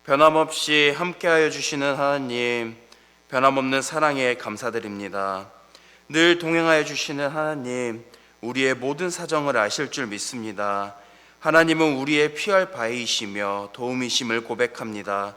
변함없이 함께하여 주시는 하나님, 변함없는 사랑에 감사드립니다. 늘 동행하여 주시는 하나님, 우리의 모든 사정을 아실 줄 믿습니다. 하나님은 우리의 피할 바위이시며 도움이심을 고백합니다.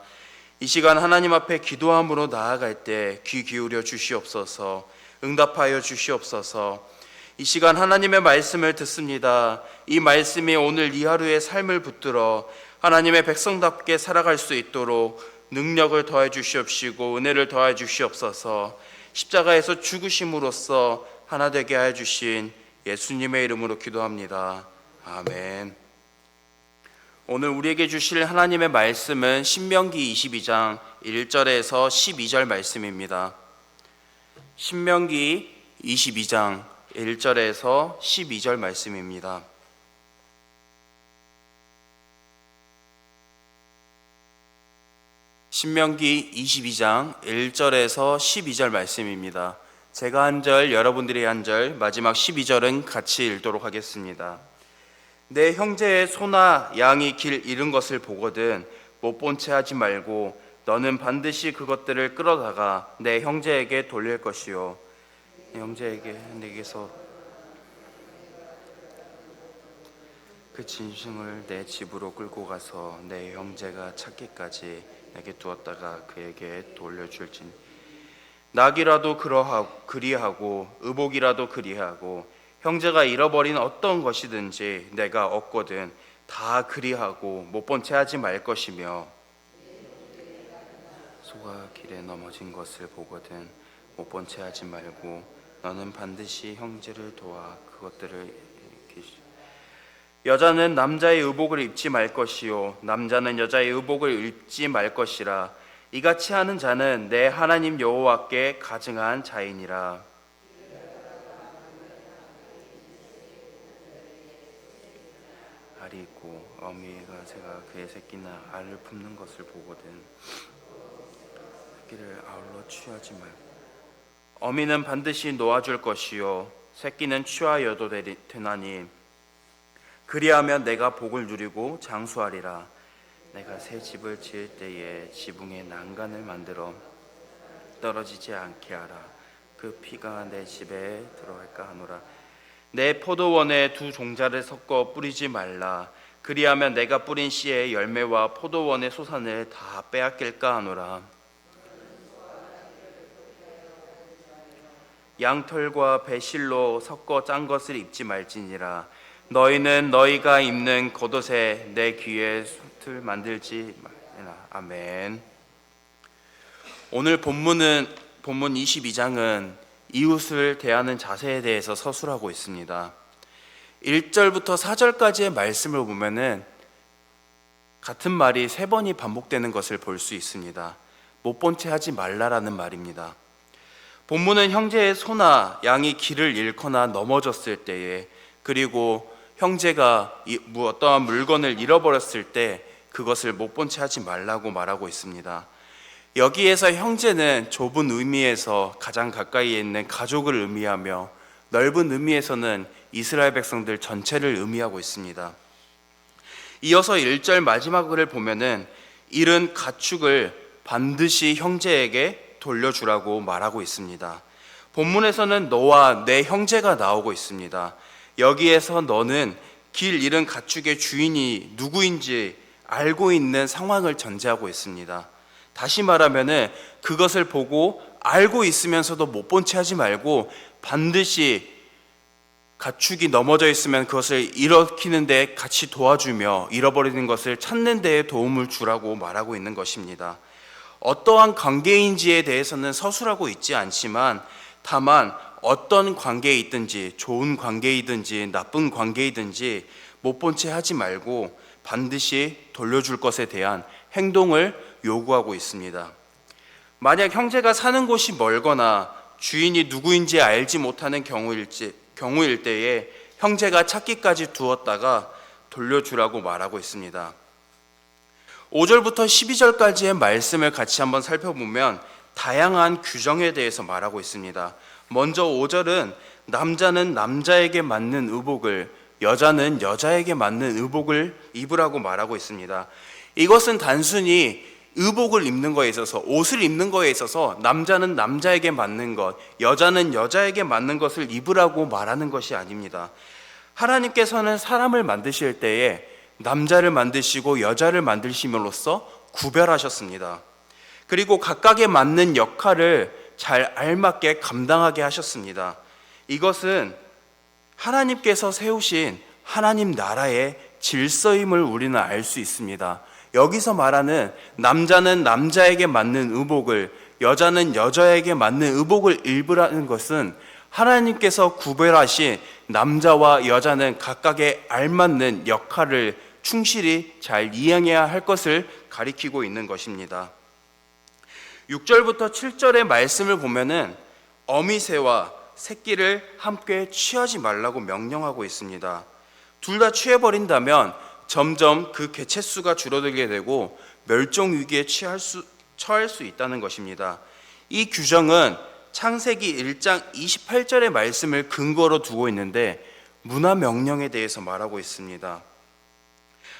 이 시간 하나님 앞에 기도함으로 나아갈 때 귀 기울여 주시옵소서, 응답하여 주시옵소서. 이 시간 하나님의 말씀을 듣습니다. 이 말씀이 오늘 이 하루의 삶을 붙들어 하나님의 백성답게 살아갈 수 있도록 능력을 더해 주시옵시고 은혜를 더해 주시옵소서. 십자가에서 죽으심으로써 하나 되게 하여 주신 예수님의 이름으로 기도합니다. 아멘. 오늘 우리에게 주실 하나님의 말씀은 신명기 22장 1절에서 12절 말씀입니다. 신명기 22장 1절에서 12절 말씀입니다. 신명기 22장 1절에서 12절 말씀입니다. 제가 한 절, 여러분들이 한 절, 마지막 12절은 같이 읽도록 하겠습니다. 내 형제의 소나 양이 길 잃은 것을 보거든 못 본 채 하지 말고 너는 반드시 그것들을 끌어다가 내 형제에게 돌릴 것이요. 내 형제에게 내게서 그 짐승을 내 집으로 끌고 가서 내 형제가 찾기까지 내게 두었다가 그에게 돌려줄지니 낙이라도 그리하고 의복이라도 그리하고 형제가 잃어버린 어떤 것이든지 내가 얻거든 다 그리하고 못 본 채 하지 말 것이며 소가 길에 넘어진 것을 보거든 못 본 채 하지 말고 너는 반드시 형제를 도와 그것들을 여자는 남자의 의복을 입지 말 것이요 남자는 여자의 의복을 입지 말 것이라. 이같이 하는 자는 내 하나님 여호와께 가증한 자이니라. 알이 있고 어미가 새가 그의 새끼나 알을 품는 것을 보거든 새끼를 아울러 취하지 말고 어미는 반드시 놓아줄 것이요 새끼는 취하여도 되나니 그리하면 내가 복을 누리고 장수하리라. 내가 새 집을 지을 때에 지붕에 난간을 만들어 떨어지지 않게 하라. 그 피가 내 집에 들어갈까 하노라. 내 포도원에 두 종자를 섞어 뿌리지 말라. 그리하면 내가 뿌린 씨의 열매와 포도원의 소산을 다 빼앗길까 하노라. 양털과 배실로 섞어 짠 것을 입지 말지니라. 너희는 너희가 입는 겉옷에 내 귀에 숫을 만들지 말라. 아멘. 오늘 본문 22장은 이웃을 대하는 자세에 대해서 서술하고 있습니다. 1절부터 4절까지의 말씀을 보면은 같은 말이 3번이 반복되는 것을 볼 수 있습니다. 못 본 채 하지 말라라는 말입니다. 본문은 형제의 소나 양이 길을 잃거나 넘어졌을 때에 그리고 형제가 어떠한 물건을 잃어버렸을 때 그것을 못 본 채 하지 말라고 말하고 있습니다. 여기에서 형제는 좁은 의미에서 가장 가까이에 있는 가족을 의미하며 넓은 의미에서는 이스라엘 백성들 전체를 의미하고 있습니다. 이어서 1절 마지막을 보면은 잃은 가축을 반드시 형제에게 돌려주라고 말하고 있습니다. 본문에서는 너와 내 형제가 나오고 있습니다. 여기에서 너는 길 잃은 가축의 주인이 누구인지 알고 있는 상황을 전제하고 있습니다. 다시 말하면은 그것을 보고 알고 있으면서도 못 본 채 하지 말고 반드시 가축이 넘어져 있으면 그것을 일으키는 데 같이 도와주며 잃어버리는 것을 찾는 데에 도움을 주라고 말하고 있는 것입니다. 어떠한 관계인지에 대해서는 서술하고 있지 않지만 다만 어떤 관계에 있든지 좋은 관계이든지 나쁜 관계이든지 못 본 채 하지 말고 반드시 돌려줄 것에 대한 행동을 요구하고 있습니다. 만약 형제가 사는 곳이 멀거나 주인이 누구인지 알지 못하는 경우일 때에 형제가 찾기까지 두었다가 돌려주라고 말하고 있습니다. 5절부터 12절까지의 말씀을 같이 한번 살펴보면 다양한 규정에 대해서 말하고 있습니다. 먼저 5절은 남자는 남자에게 맞는 의복을, 여자는 여자에게 맞는 의복을 입으라고 말하고 있습니다. 이것은 단순히 의복을 입는 거에 있어서, 옷을 입는 거에 있어서 남자는 남자에게 맞는 것, 여자는 여자에게 맞는 것을 입으라고 말하는 것이 아닙니다. 하나님께서는 사람을 만드실 때에 남자를 만드시고 여자를 만드심으로써 구별하셨습니다. 그리고 각각에 맞는 역할을 잘 알맞게 감당하게 하셨습니다. 이것은 하나님께서 세우신 하나님 나라의 질서임을 우리는 알 수 있습니다. 여기서 말하는 남자는 남자에게 맞는 의복을, 여자는 여자에게 맞는 의복을 입으라는 것은 하나님께서 구별하신 남자와 여자는 각각의 알맞는 역할을 충실히 잘 이행해야 할 것을 가리키고 있는 것입니다. 6절부터 7절의 말씀을 보면은 어미새와 새끼를 함께 취하지 말라고 명령하고 있습니다. 둘 다 취해버린다면 점점 그 개체수가 줄어들게 되고 멸종 위기에 처할 수 있다는 것입니다. 이 규정은 창세기 1장 28절의 말씀을 근거로 두고 있는데 문화 명령에 대해서 말하고 있습니다.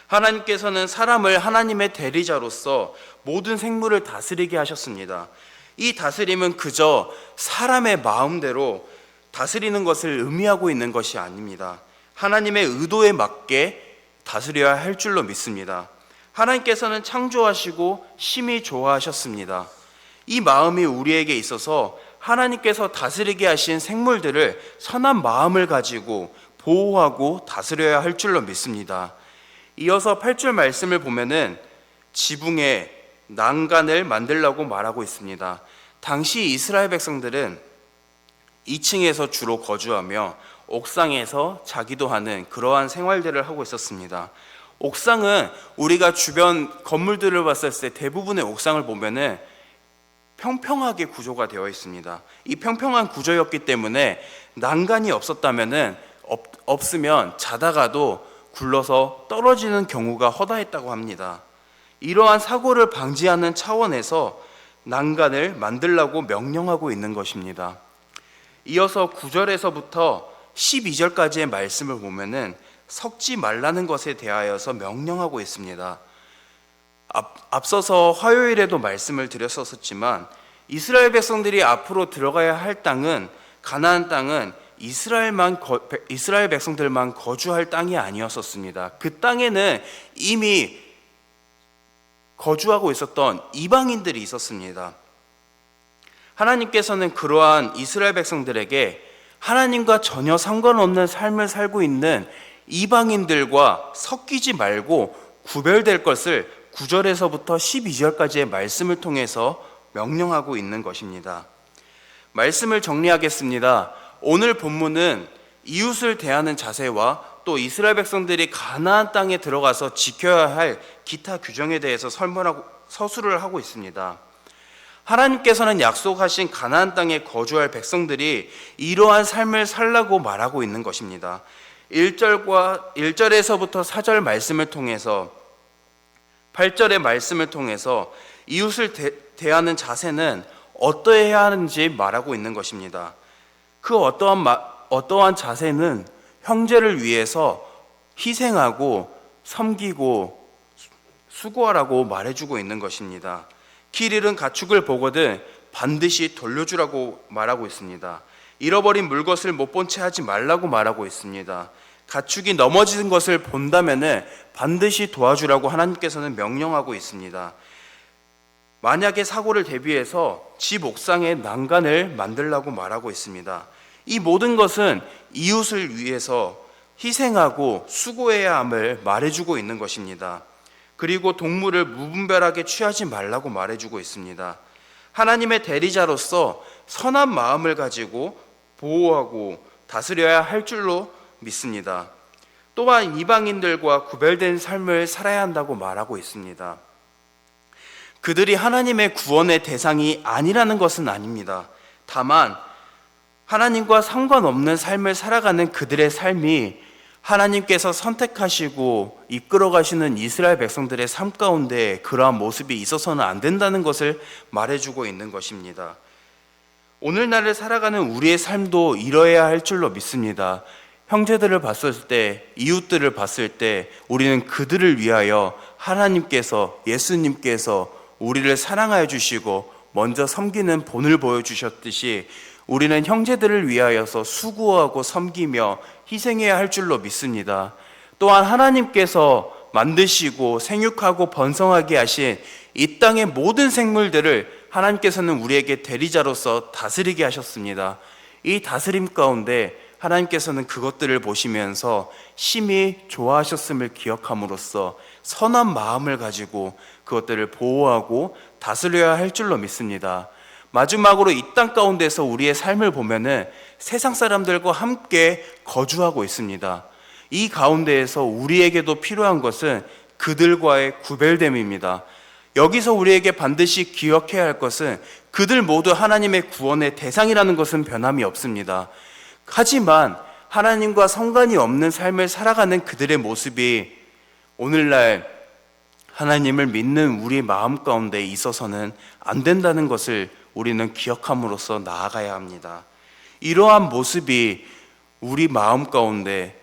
하나님께서는 사람을 하나님의 대리자로서 모든 생물을 다스리게 하셨습니다. 이 다스림은 그저 사람의 마음대로 다스리는 것을 의미하고 있는 것이 아닙니다. 하나님의 의도에 맞게 다스려야 할 줄로 믿습니다. 하나님께서는 창조하시고 심히 좋아하셨습니다. 이 마음이 우리에게 있어서 하나님께서 다스리게 하신 생물들을 선한 마음을 가지고 보호하고 다스려야 할 줄로 믿습니다. 이어서 8절 말씀을 보면은 지붕에 난간을 만들라고 말하고 있습니다. 당시 이스라엘 백성들은 2층에서 주로 거주하며 옥상에서 자기도 하는 그러한 생활들을 하고 있었습니다. 옥상은 우리가 주변 건물들을 봤을 때 대부분의 옥상을 보면은 평평하게 구조가 되어 있습니다. 이 평평한 구조였기 때문에 난간이 없으면 자다가도 굴러서 떨어지는 경우가 허다했다고 합니다. 이러한 사고를 방지하는 차원에서 난간을 만들라고 명령하고 있는 것입니다. 이어서 9절에서부터 12절까지의 말씀을 보면은 섞지 말라는 것에 대하여서 명령하고 있습니다. 앞서서 화요일에도 말씀을 드렸었지만 이스라엘 백성들이 앞으로 들어가야 할 땅은, 가나안 땅은 이스라엘 백성들만 거주할 땅이 아니었었습니다. 그 땅에는 이미 거주하고 있었던 이방인들이 있었습니다. 하나님께서는 그러한 이스라엘 백성들에게 하나님과 전혀 상관없는 삶을 살고 있는 이방인들과 섞이지 말고 구별될 것을 9절에서부터 12절까지의 말씀을 통해서 명령하고 있는 것입니다. 말씀을 정리하겠습니다. 오늘 본문은 이웃을 대하는 자세와 또 이스라엘 백성들이 가나안 땅에 들어가서 지켜야 할 기타 규정에 대해서 서술을 하고 있습니다. 하나님께서는 약속하신 가나안 땅에 거주할 백성들이 이러한 삶을 살라고 말하고 있는 것입니다. 1절에서부터 4절 말씀을 통해서 8절의 말씀을 통해서 이웃을 대하는 자세는 어떠해야 하는지 말하고 있는 것입니다. 그 어떠한 자세는 형제를 위해서 희생하고 섬기고 수고하라고 말해주고 있는 것입니다. 길 잃은 가축을 보거든 반드시 돌려주라고 말하고 있습니다. 잃어버린 물것을 못 본 채 하지 말라고 말하고 있습니다. 가축이 넘어지는 것을 본다면 반드시 도와주라고 하나님께서는 명령하고 있습니다. 만약에 사고를 대비해서 집 옥상에 난간을 만들라고 말하고 있습니다. 이 모든 것은 이웃을 위해서 희생하고 수고해야 함을 말해주고 있는 것입니다. 그리고 동물을 무분별하게 취하지 말라고 말해주고 있습니다. 하나님의 대리자로서 선한 마음을 가지고 보호하고 다스려야 할 줄로 믿습니다. 또한 이방인들과 구별된 삶을 살아야 한다고 말하고 있습니다. 그들이 하나님의 구원의 대상이 아니라는 것은 아닙니다. 다만 하나님과 상관없는 삶을 살아가는 그들의 삶이 하나님께서 선택하시고 이끌어 가시는 이스라엘 백성들의 삶 가운데 그러한 모습이 있어서는 안 된다는 것을 말해주고 있는 것입니다. 오늘날을 살아가는 우리의 삶도 이러해야 할 줄로 믿습니다. 형제들을 봤을 때, 이웃들을 봤을 때 우리는 그들을 위하여 하나님께서, 예수님께서 우리를 사랑하여 주시고 먼저 섬기는 본을 보여주셨듯이 우리는 형제들을 위하여서 수고하고 섬기며 희생해야 할 줄로 믿습니다. 또한 하나님께서 만드시고 생육하고 번성하게 하신 이 땅의 모든 생물들을 하나님께서는 우리에게 대리자로서 다스리게 하셨습니다. 이 다스림 가운데 하나님께서는 그것들을 보시면서 심히 좋아하셨음을 기억함으로써 선한 마음을 가지고 그것들을 보호하고 다스려야 할 줄로 믿습니다. 마지막으로 이 땅 가운데서 우리의 삶을 보면은 세상 사람들과 함께 거주하고 있습니다. 이 가운데에서 우리에게도 필요한 것은 그들과의 구별됨입니다. 여기서 우리에게 반드시 기억해야 할 것은 그들 모두 하나님의 구원의 대상이라는 것은 변함이 없습니다. 하지만 하나님과 상관이 없는 삶을 살아가는 그들의 모습이 오늘날 하나님을 믿는 우리 마음 가운데 있어서는 안 된다는 것을 우리는 기억함으로써 나아가야 합니다. 이러한 모습이 우리 마음 가운데,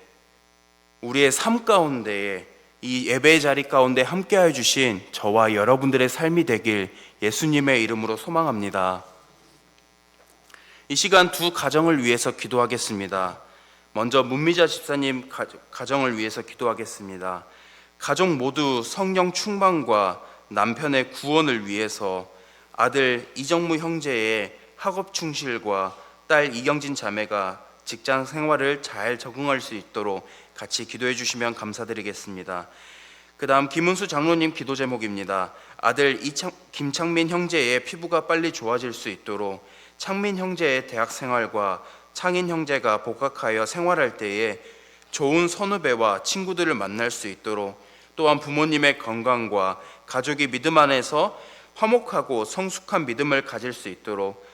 우리의 삶 가운데에 이 예배의 자리 가운데 함께하여 주신 저와 여러분들의 삶이 되길 예수님의 이름으로 소망합니다. 이 시간 두 가정을 위해서 기도하겠습니다. 먼저 문미자 집사님 가정을 위해서 기도하겠습니다. 가족 모두 성령 충만과 남편의 구원을 위해서 아들 이정무 형제의 학업 충실과 딸 이경진 자매가 직장 생활을 잘 적응할 수 있도록 같이 기도해 주시면 감사드리겠습니다. 그 다음 김은수 장로님 기도 제목입니다. 아들 김창민 형제의 피부가 빨리 좋아질 수 있도록 창민 형제의 대학 생활과 창인 형제가 복학하여 생활할 때에 좋은 선후배와 친구들을 만날 수 있도록, 또한 부모님의 건강과 가족이 믿음 안에서 화목하고 성숙한 믿음을 가질 수 있도록,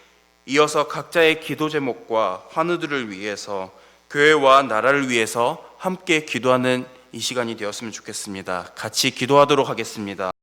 이어서 각자의 기도 제목과 환우들을 위해서 교회와 나라를 위해서 함께 기도하는 이 시간이 되었으면 좋겠습니다. 같이 기도하도록 하겠습니다.